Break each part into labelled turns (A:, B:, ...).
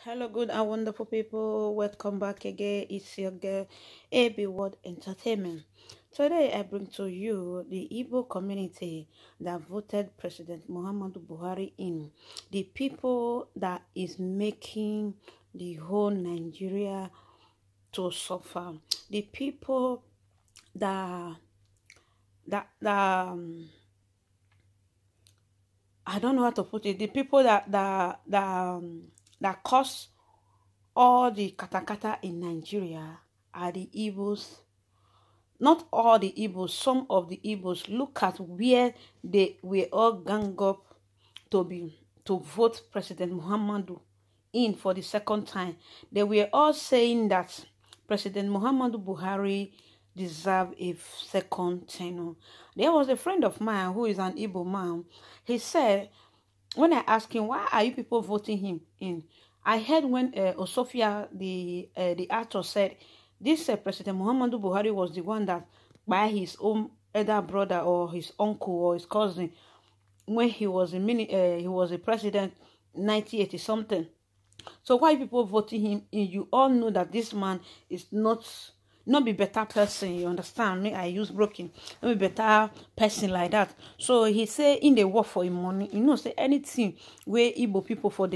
A: Hello, good and wonderful people. Welcome back again. It's your girl, AB World Entertainment. Today, I bring to you the Igbo community that voted President Muhammadu Buhari in. The people that is making the whole Nigeria to suffer. The people that that that I don't know how to put it. The people that cause all the katakata in Nigeria are the Igbos. Not all the Igbos, some of the Igbos. Look at where they were all gang up to vote President Muhammadu in for the second time. They were all saying that President Muhammadu Buhari deserve a second tenure. There was a friend of mine who is an Igbo man. He said, when I asked him, why are you people voting him in? I heard when Osofia, the actor, said, this President Muhammadu Buhari was the one that by his own elder brother or his uncle or his cousin, when he was a president, 1980 something. So why people voting him in? You all know that this man is not be better person. You understand me? I use broken. Not be better person like that. So he say in the work for him money. You know, say anything where Igbo people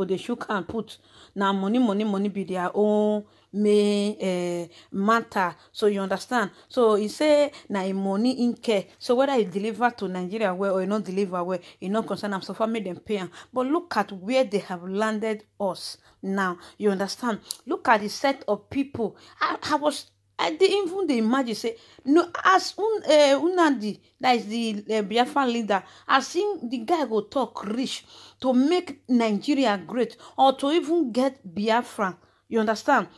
A: they shook and put now money be their own matter. So you understand? So he say now money in care. So whether he deliver to Nigeria well or he not deliver well, he not concern. I'm so far made them pay him. But look at where they have landed us now. You understand? Look at the set of people. I didn't even imagine say no as Unadi, that is the Biafra leader, as seen the guy go talk rich to make Nigeria great or to even get Biafra. You understand?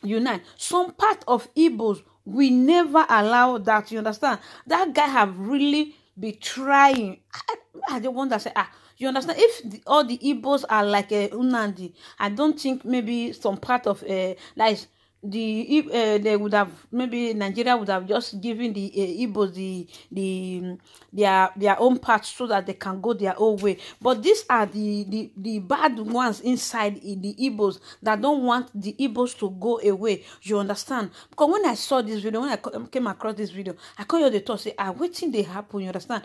A: Unite. Some part of Igbos we never allow that. You understand? That guy have really been trying. I don't want to say you understand? If all the Igbos are like Unandi, I don't think maybe some part of like they would have, maybe Nigeria would have just given the Igbos their own part so that they can go their own way. But these are the bad ones inside the Igbos that don't want the Igbos to go away. You understand? Because when I saw this video, when I came across this video, I call you the thought say, waiting they happen. You understand?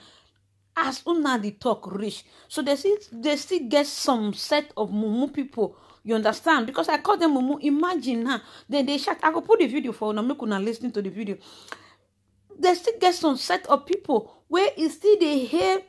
A: As una the talk rich, so they still get some set of mumu people. You understand? Because I call them mumu. Imagine now, they shout. I go put the video for now. Make una listen to the video. They still get some set of people where is still they hear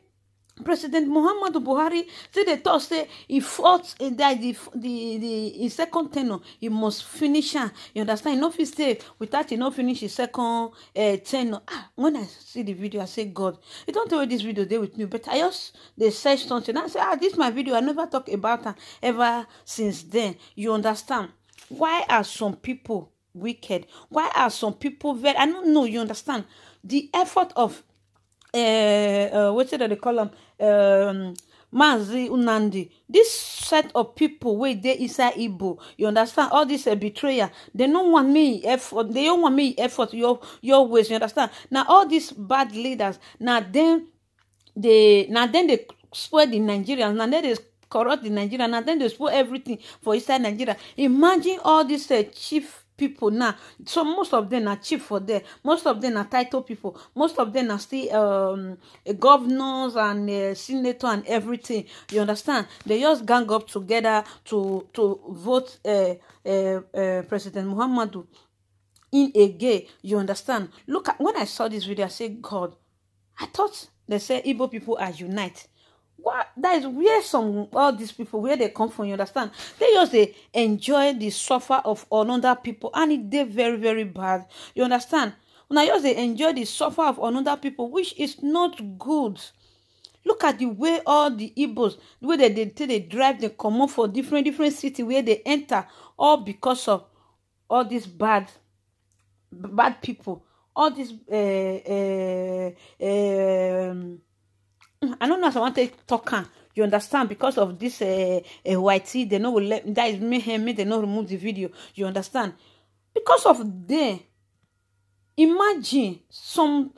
A: President Muhammadu Buhari say they thought say he fought in that the second tenure he must finish her. You understand? He not fit stay without he not finish his second tenure. When I see the video, I say God, you don't tell me this video there with me, but I just they search something. I say this my video. I never talk about her ever since then. You understand? Why are some people wicked? Why are some people very? I don't know. You understand? The effort of what they call them, Mazi Unandi, this set of people where they inside Igbo, you understand? All this betrayer, they don't want me effort, they don't want me effort your ways, you understand? Now all these bad leaders, now then they spoil the Nigerians, now then they corrupt the Nigerians, now then they spoil everything for inside Nigeria. Imagine all these chief people now. So most of them are chief for there. Most of them are title people. Most of them are still governors and senator and everything. You understand? They just gang up together to vote President Muhammadu in again. You understand? Look at when I saw this video, I said, God, I thought they say Igbo people are unite. What that is where all these people where they come from, you understand? They just they enjoy the suffer of another people, and it they very, very bad. You understand? Now just they enjoy the suffer of another people, which is not good. Look at the way all the Igbos, the way they drive, they come up for different cities where they enter, all because of all these bad people, all these I don't know if I want to talk. You understand? Because of this YT, they know will let that is me they not remove the video. You understand? Because of them, imagine some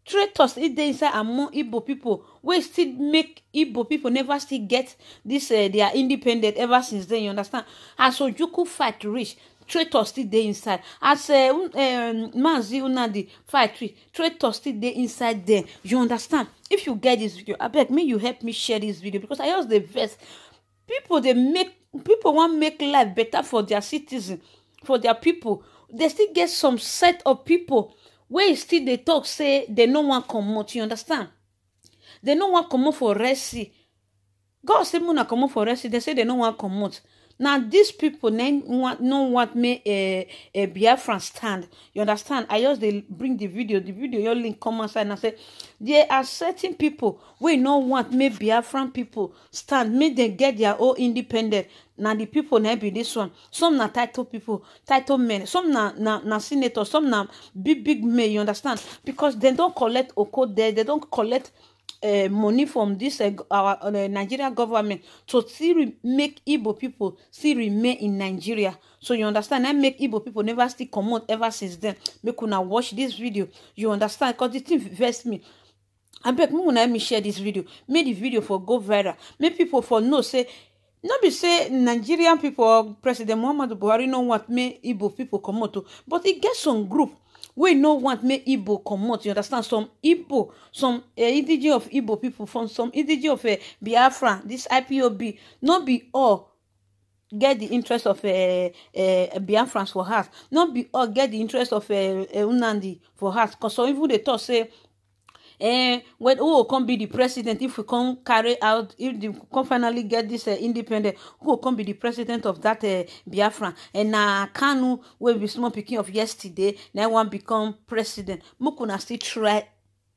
A: traitors if they inside among Igbo people wey still make Igbo people never still get this they are independent ever since then, you understand? As Ojukwu fight reach, traitors still dey inside. As Mazi Nnamdi fight reach, traitors still dey inside there, you understand? If you get this video, abeg make you help me share this video, because I just dey vex. People want make life better for their citizens, for their people. They still get some set of people wey still dey talk say they no wan comot, you understand? They no wan comot for Resi. God say una comot for Resi, they say they no wan comot. Now these people no want me a Biafran stand, you understand? I just dey bring the video your link come outside, and I say there are certain people wey no want me Biafran people stand, make them get their own independent. Now the people na be this one. Some na title people, title men. Some na senators. Some na big men. You understand? Because they don't collect oko there. They don't collect money from this our Nigeria government to still make Igbo people still remain in Nigeria. So you understand? I make Igbo people never still come out ever since then. Make una watch this video. You understand? Because the thing vex me. I beg me share this video. Make the video for go viral. Make people for know say. No be say Nigerian people or President Muhammadu Buhari no want me Igbo people come out, but it get some group we no want me Igbo come out. You understand? Some Igbo, some indigenous of Igbo people, from some indigenous of Biafra, this IPOB, not be all get the interest of Biafrans for heart. Not be all get the interest of Nnamdi for heart. Because some even they talk say. When who will come be the president if we can carry out, if we can finally get this independent, who will come be the president of that Biafra? And na Kanu will be small picking of yesterday, now one become president. Mukuna still try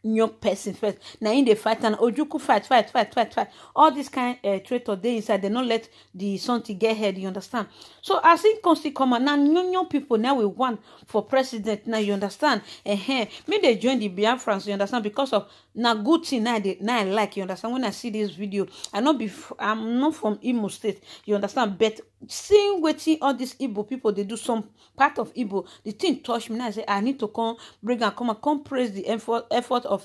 A: young person first. Now in the fight and Ojukwu fight. All this kind traitor they inside, they not let the something get head, you understand? So as it constantly come on, now young people now we want for president, now you understand? Me they join the Biafrans, you understand? Because of na good thing now I like, you understand? When I see this video, I'm not from Imo State, you understand? But seeing waiting all these Igbo people, they do some part of Igbo, the thing touch me. Now I say I need to come praise the effort of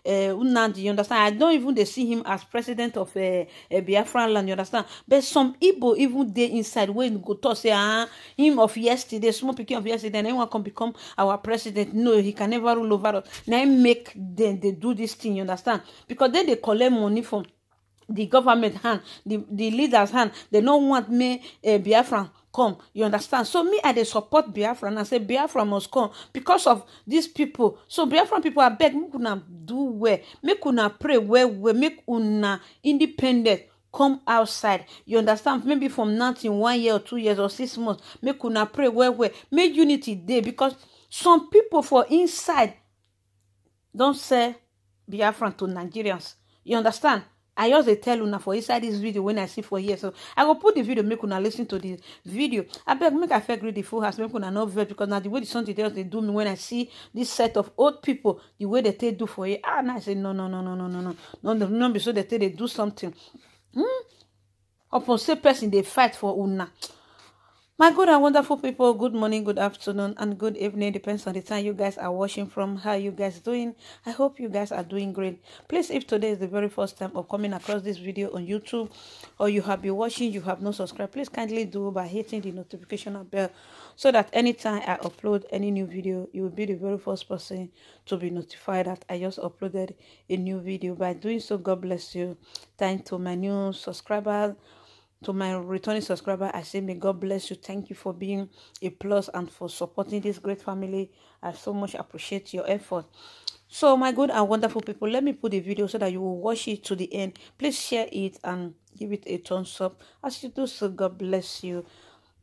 A: Nnamdi, you understand? I don't even they see him as president of Biafran land, you understand? But some Igbo even they inside when go to say him of yesterday, small picking of yesterday, and anyone can become our president. No, he can never rule over us. Now make them they do this thing, you understand? Because then they collect money from the government hand, the leaders hand. They don't want me Biafran come, you understand? So me I dey support Biafra and I say Biafra must come because of these people. So Biafran people, I beg make una do well, make una pray well, make una independent come outside, you understand? Maybe from nothing 1 year or 2 years or 6 months, make una pray well, make unity there, because some people for inside don't say Biafran to Nigerians, you understand? I just dey tell una for inside this video when I see for here. So I go put the video, make una listen to the video. I beg make I read the full house, make una not vex, because now the way the something else they do me when I see this set of old people, the way they do for you. Now I say no, be so they do something. Upon say person they fight for una. My good and wonderful people, good morning, good afternoon, and good evening. Depends on the time you guys are watching from. How you guys doing? I hope you guys are doing great. Please, if today is the very first time of coming across this video on YouTube, or you have been watching, you have not subscribed, please kindly do by hitting the notification bell, so that anytime I upload any new video, you will be the very first person to be notified that I just uploaded a new video. By doing so, God bless you. Thanks to my new subscribers. To my returning subscriber, I say may God bless you. Thank you for being a plus and for supporting this great family. I so much appreciate your effort. So my good and wonderful people, let me put the video so that you will watch it to the end. Please share it and give it a thumbs up. As you do so, God bless you.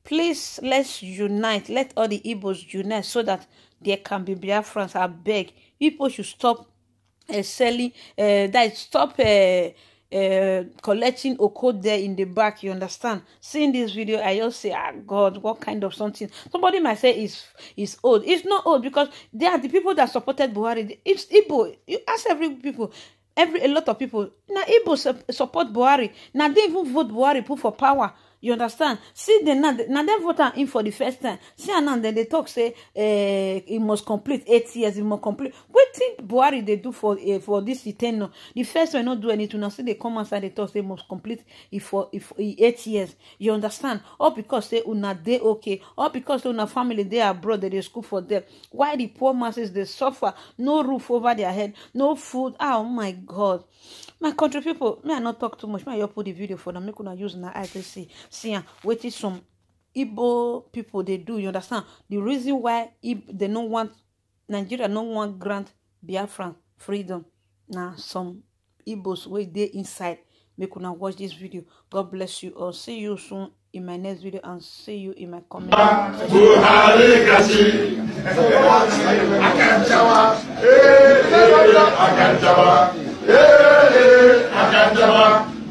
A: Please, let's unite. Let all the Igbos unite so that there can be Biafrans. I beg. People should stop selling, collecting oko there in the back, you understand? Seeing this video, I just say, God, what kind of something? Somebody might say it's old. It's not old, because they are the people that supported Buhari. It's Igbo. You ask a lot of people now, Igbo support Buhari. Now they even vote Buhari put for power. You understand? See, now they vote in for the first time. See, and now then they talk say it must complete 8 years. It must complete. What think Buhari they do for this tenure? The first one not do anything. Now see they come outside they talk say it must complete it for 8 years. You understand? Or because say una they okay, or because una family they abroad they school for them. Why the poor masses they suffer? No roof over their head, no food. Oh my God. My country people, may I not talk too much. May I put the video for them. Make una use na eyes to see. Waiting some Igbo people they do. You understand? The reason why they don't want Nigeria don't want grant Biafran freedom. Now some Igbos where they inside. Make una watch this video. God bless you all. See you soon in my next video and see you in my comment.
B: Buhari Gachi, Akantawa, Buhari Gachi, Akantawa,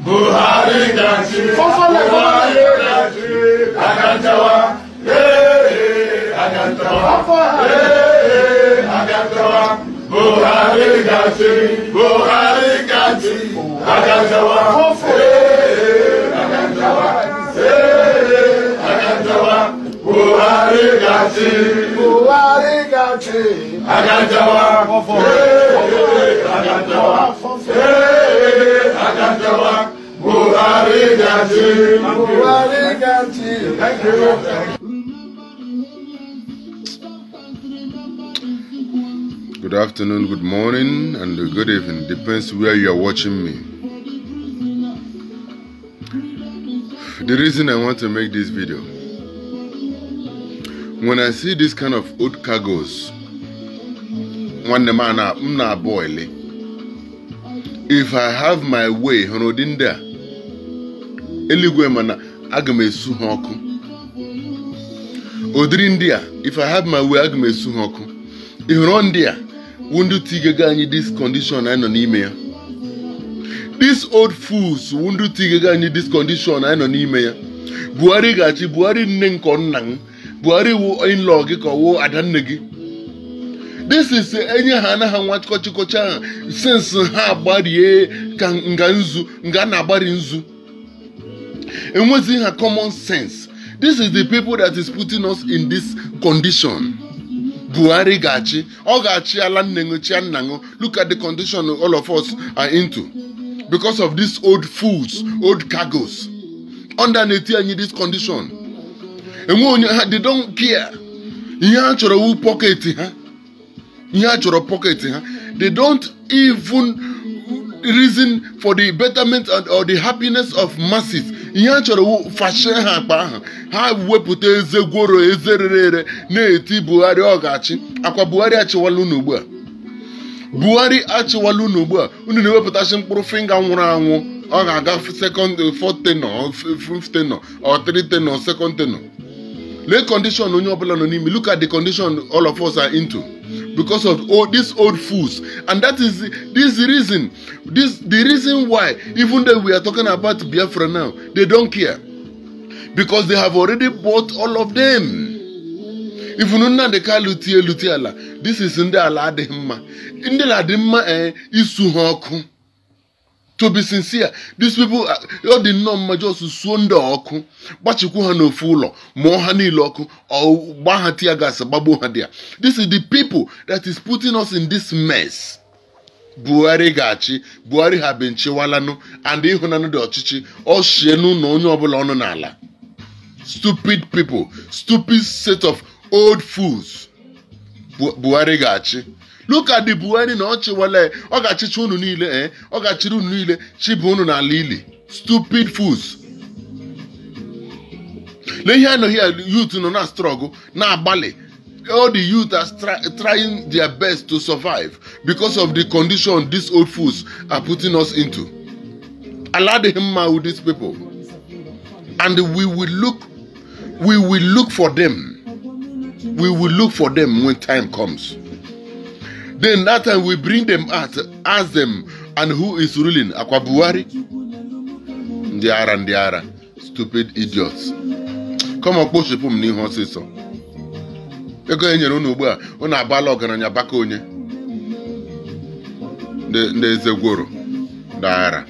B: Buhari Gachi, Akantawa, Buhari Gachi. Thank you.
C: Good afternoon, good morning, and good evening. Depends where you are watching me. The reason I want to make this video, when I see this kind of old cargoes, when the man na boil, if I have my way, Honodinda, Eligwe mana agamesu hoku. Odrindia, if I have my way, agamesu hoku. Ihrondia, wundu tigagani this condition I no email. These old fools wundu tigagani this condition I no email. Buhari Gachi, Buhari nenkon nang, Buhari wo in-law ko wo adanegi. This is any hana hanwat kochikocha since ha bari kan nganzu ngana bari nzu. And what's in her common sense? This is the people that is putting us in this condition. Buhari Gachi, Ogachi Alan Nengochian Nango. Look at the condition all of us are into. Because of these old fools, old cargoes. Underneath this condition. And when they don't care. You pocket, they don't even reason for the betterment or the happiness of masses. Ha wepụta eze gworo eze rere na-eti Buhari Ogachi akwa Buhari achịwala unu ugbu a. Buhari achịwala unu ugbu a. Unu na-ewepụtachi mkpụrụ finger nwụrụ anwụ. Ọ ga-aga second, fourth tenor, fifth tenor, or third tenor, second tenor. Let condition onye ọbụla nọ n'ime. Look at the condition all of us are into. Because of all these old fools. And that is the reason. The reason why, even though we are talking about Biafra now, they don't care. Because they have already bought all of them. If you know the car lutiala, this is in the aladimma. In the aladimma isuhoku. To be sincere, these people all the number just swonder oku, but you can't no full more honey loku or bahatia gas babu hadia. This is the people that is putting us in this mess. Buhari Gachi, Buhari have been chiwalano, and they hunano de ochichi, or shenu no nyobolo nala. Stupid people, stupid set of old fools. Buhari Gachi. Look at the Buhari na ochiwale, ogachichi unu niile, ogachiri unu niile, chibu unu na lili. Stupid fools. Here youth no na struggle, na bale. All the youth are trying their best to survive because of the condition these old fools are putting us into. Allow him with these people. And we will look for them. We will look for them when time comes. Then that time we bring them out, ask them, and who is ruling? Akwa Buhari? Ndiara. Stupid idiots. Come on, push them ni ho say so. Ego enyere unu ugbu a, unu abala ọgaranya baka onye. Ndị eze gworo. Ndaara.